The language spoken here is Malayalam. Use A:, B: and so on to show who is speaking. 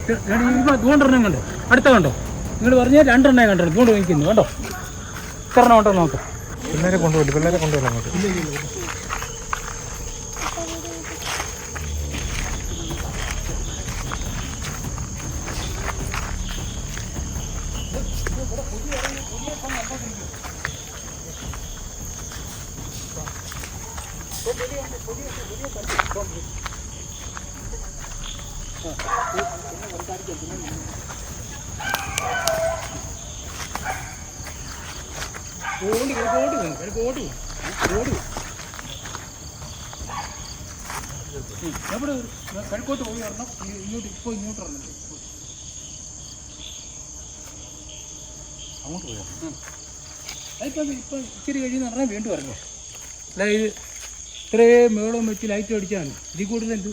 A: ഇതുകൊണ്ടെണ്ണം കണ്ടോ, അടുത്ത കണ്ടോ, നിങ്ങൾ പറഞ്ഞാൽ 2 എണ്ണേ കണ്ടോ, ഇതുകൊണ്ട് വാങ്ങിക്കുന്നു കണ്ടോ, ഇത്ര എണ്ണം ഉണ്ടോ നോക്കാം.
B: പിള്ളേരെ കൊണ്ടുപോകില്ല അങ്ങോട്ട്.
A: കിഴക്കോട്ട് പോയി വരണം, ഇങ്ങോട്ട് വരണം, അങ്ങോട്ട് പോയി വരണം. ഇപ്പം ഇച്ചിരി കഴിയുന്ന പറഞ്ഞാൽ വീണ്ടും വരണം. അല്ല ഇത് ഇത്രയും മേളം വെച്ച് ലൈറ്റ് അടിച്ചാണ് ഇതിൽ കൂടുതൽ എന്ത്